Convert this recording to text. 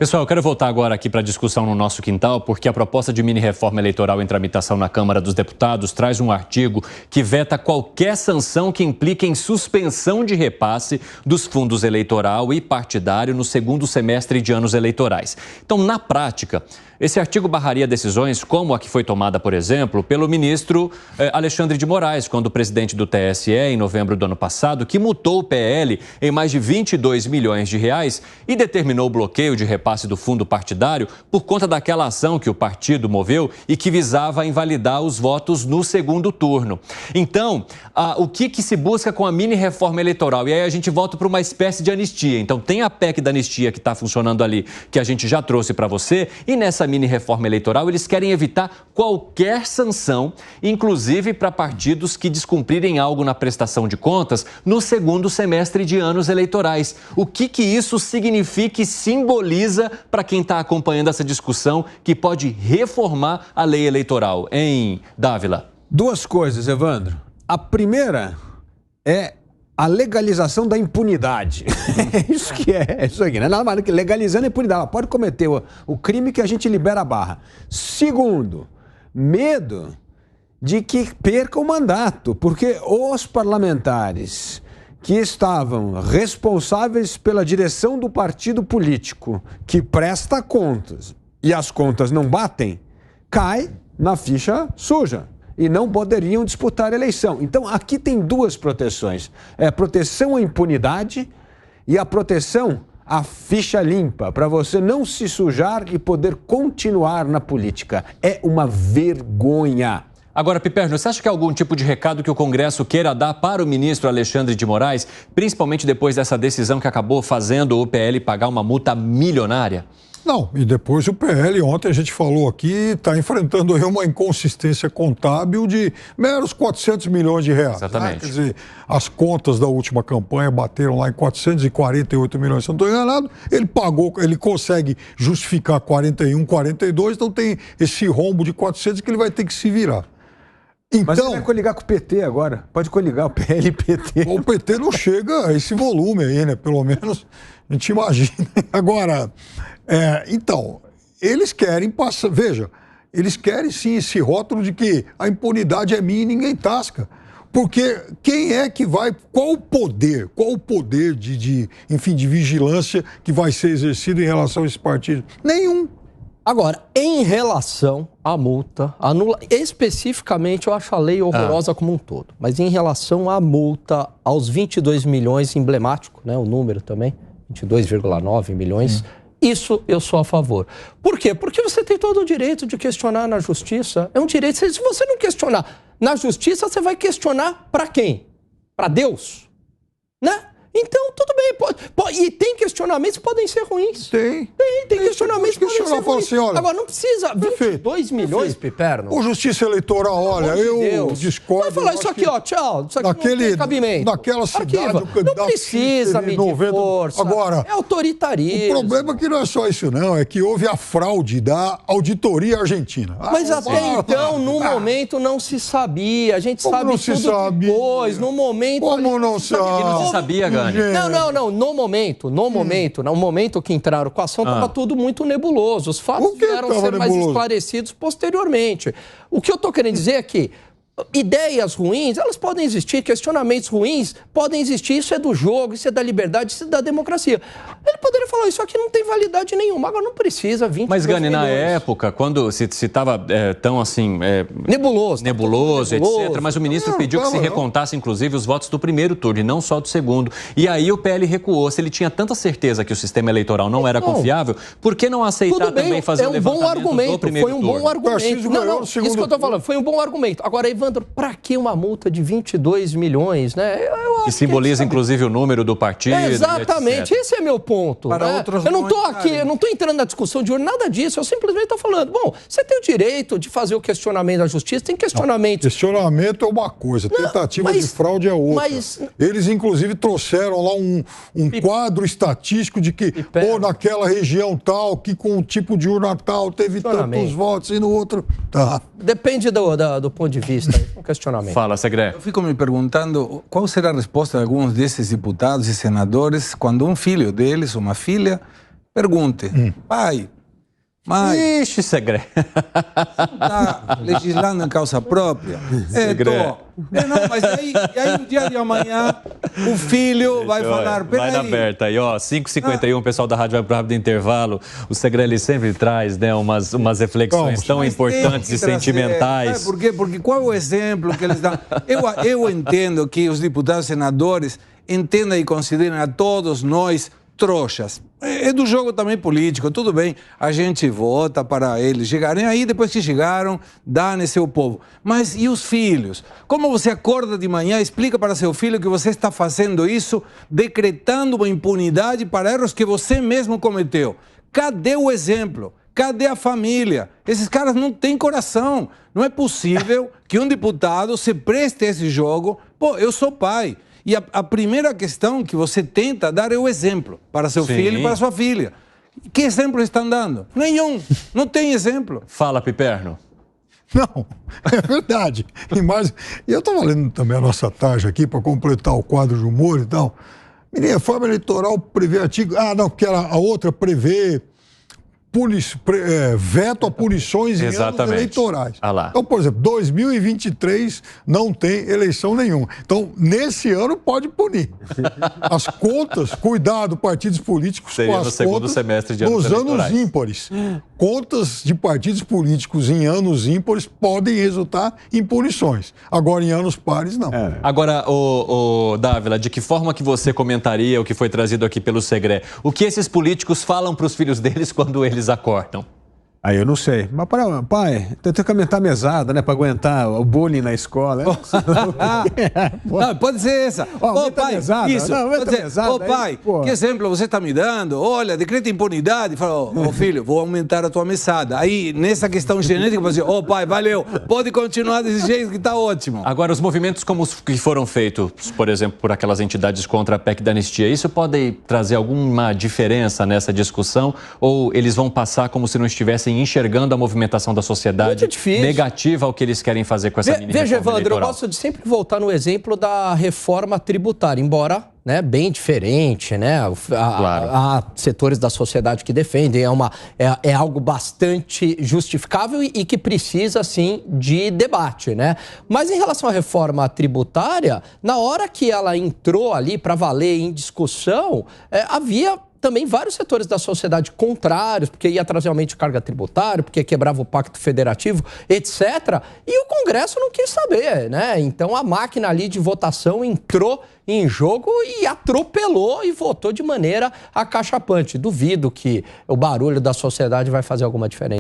Pessoal, eu quero voltar agora aqui para a discussão no nosso quintal, porque a proposta de mini-reforma eleitoral em tramitação na Câmara dos Deputados traz um artigo que veta qualquer sanção que implique em suspensão de repasse dos fundos eleitoral e partidário no segundo semestre de anos eleitorais. Então, na prática, esse artigo barraria decisões como a que foi tomada, por exemplo, pelo ministro Alexandre de Moraes, quando presidente do TSE, em novembro do ano passado, que multou o PL em mais de 22 milhões de reais e determinou o bloqueio de repasse do fundo partidário por conta daquela ação que o partido moveu e que visava invalidar os votos no segundo turno. Então, o que se busca com a mini-reforma eleitoral? E aí a gente volta para uma espécie de anistia. Então, tem a PEC da anistia que está funcionando ali, que a gente já trouxe para você, e nessa mini-reforma eleitoral eles querem evitar qualquer sanção, inclusive para partidos que descumprirem algo na prestação de contas no segundo semestre de anos eleitorais. O que isso significa e simboliza para quem está acompanhando essa discussão que pode reformar a lei eleitoral, hein, Dávila? Duas coisas, Evandro. A primeira é a legalização da impunidade. É isso que é isso aqui, não é nada mais do que legalizando a impunidade. Ela pode cometer o crime que a gente libera a barra. Segundo, medo de que perca o mandato, porque os parlamentares que estavam responsáveis pela direção do partido político que presta contas e as contas não batem, cai na ficha suja e não poderiam disputar a eleição. Então, aqui tem duas proteções. É a proteção à impunidade e a proteção à ficha limpa, para você não se sujar e poder continuar na política. É uma vergonha. Agora, Piperno, você acha que há algum tipo de recado que o Congresso queira dar para o ministro Alexandre de Moraes, principalmente depois dessa decisão que acabou fazendo o PL pagar uma multa milionária? Não, e depois o PL, ontem a gente falou aqui, está enfrentando aí uma inconsistência contábil de meros 400 milhões de reais. Exatamente. Né? Quer dizer, as contas da última campanha bateram lá em 448 milhões, se eu não estou enganado, ele pagou, ele consegue justificar 41, 42, então tem esse rombo de 400 que ele vai ter que se virar. Então, mas ele vai coligar com o PT agora, pode coligar o PL e PT. O PT não chega a esse volume aí, né? Pelo menos a gente imagina. Agora, então, eles querem passar, veja, eles querem sim esse rótulo de que a impunidade é minha e ninguém tasca. Porque quem é que vai, qual o poder enfim, de vigilância que vai ser exercido em relação a esse partido? Nenhum. Agora, em relação à multa, especificamente eu acho a lei horrorosa como um todo, mas em relação à multa aos 22 milhões, emblemático, né, o número também, 22,9 milhões, isso eu sou a favor. Por quê? Porque você tem todo o direito de questionar na justiça, é um direito, se você não questionar na justiça, você vai questionar para quem? Para Deus, né? Então, tudo bem, e tem questionamentos que podem ser ruins. Tem questionamentos que podem ser ruins. Assim, olha, agora, não precisa 22 milhões, Piperno. O Justiça Eleitoral, olha, eu discordo. Vai falar isso aqui, ó, tchau, isso aqui não tem cabimento. Naquela cidade, não precisa medir força, agora, é autoritarismo. O problema é que não é só isso não, é que houve a fraude da auditoria argentina. Mas até então, no momento, não se sabia, a gente como sabe não se tudo sabe? Depois, no momento... Como não se sabe? Não se sabia, Gani. Não, no momento que entraram com a ação, estava tudo muito nebuloso. Os fatos vieram ser mais esclarecidos posteriormente. O que eu estou querendo dizer é que ideias ruins, elas podem existir, questionamentos ruins podem existir, isso é do jogo, isso é da liberdade, isso é da democracia. Ele poderia falar, isso aqui não tem validade nenhuma, agora não precisa 20 Mas, Gani, na época, quando se estava tão assim... nebuloso, etc., mas o ministro pediu que se recontasse, inclusive, os votos do primeiro turno e não só do segundo. E aí o PL recuou. Se ele tinha tanta certeza que o sistema eleitoral não era confiável, por que não aceitar também fazer o levantamento do primeiro turno? Foi um bom argumento. Não, isso que eu estou falando, foi um bom argumento. Agora, Evandro, para que uma multa de 22 milhões, né? Que simboliza, inclusive, o número do partido. Exatamente, esse é meu ponto. Para né? outras eu não estou aqui, eu não estou entrando na discussão de urna, nada disso, eu simplesmente estou falando, bom, você tem o direito de fazer o questionamento da justiça, tem questionamento. Questionamento é uma coisa, tentativa de fraude é outra. Eles, inclusive, trouxeram lá um quadro estatístico de que, naquela região tal, que com um tipo de urna tal, teve tantos votos e no outro... Tá. Depende do ponto de vista, um questionamento. Fala, Segré. Eu fico me perguntando qual será a resposta de alguns desses deputados e senadores quando um filho deles, uma filha, pergunte, pai, mãe, Ixi, segredo. está legislando em causa própria? Não, mas aí no dia de amanhã, o filho vai falar, Vai na aberta aí, ó, 5h51, o pessoal da rádio vai para o rápido intervalo. O Segrelli sempre traz, né, umas reflexões tão importantes e sentimentais. Sabe por quê? Porque qual é o exemplo que eles dão? Eu entendo que os deputados e senadores entendam e considerem a todos nós trouxas. É do jogo também político, tudo bem, a gente vota para eles chegarem aí, depois que chegaram, dane seu povo. Mas e os filhos? Como você acorda de manhã, explica para seu filho que você está fazendo isso, decretando uma impunidade para erros que você mesmo cometeu? Cadê o exemplo? Cadê a família? Esses caras não têm coração. Não é possível que um deputado se preste a esse jogo. Pô, eu sou pai. E a primeira questão que você tenta dar é o exemplo para seu filho e para sua filha. Que exemplo estão dando? Nenhum. Não tem exemplo. Fala, Piperno. Não, é verdade. E eu estava lendo também a nossa tarja aqui para completar o quadro de humor e tal. Menina, a reforma eleitoral prevê artigo... porque a outra prevê veto a punições em anos eleitorais. Então, por exemplo, 2023 não tem eleição nenhuma. Então, nesse ano pode punir. As contas, cuidado, partidos políticos seria com as no segundo contas semestre de anos nos anos ímpares. Contas de partidos políticos em anos ímpares podem resultar em punições. Agora, em anos pares, não. Agora, Dávila, de que forma que você comentaria o que foi trazido aqui pelo Segré? O que esses políticos falam para os filhos deles quando eles acordam? Aí eu não sei. Mas, pai, tem que aumentar a mesada, né? Para aguentar o bullying na escola. Não, pode ser essa. Pai, mesada. Isso. Não, mesada, pai, que exemplo você está me dando? Olha, decreta impunidade. Fala, filho, vou aumentar a tua mesada. Aí, nessa questão genética, você diz, pai, valeu, pode continuar desse jeito que está ótimo. Agora, os movimentos como os que foram feitos, por exemplo, por aquelas entidades contra a PEC da anistia, isso pode trazer alguma diferença nessa discussão? Ou eles vão passar como se não estivessem enxergando a movimentação da sociedade negativa ao que eles querem fazer com essa mini-reforma Veja, Evandro, eleitoral? eu gosto de sempre voltar no exemplo da reforma tributária, embora bem diferente, né? Claro. Há setores da sociedade que defendem, é algo bastante justificável e que precisa, sim, de debate, né? Mas em relação à reforma tributária, na hora que ela entrou ali para valer em discussão, havia também vários setores da sociedade contrários, porque ia trazer aumento de carga tributária, porque quebrava o pacto federativo, etc. E o Congresso não quis saber, né? Então a máquina ali de votação entrou em jogo e atropelou e votou de maneira acachapante. Duvido que o barulho da sociedade vai fazer alguma diferença.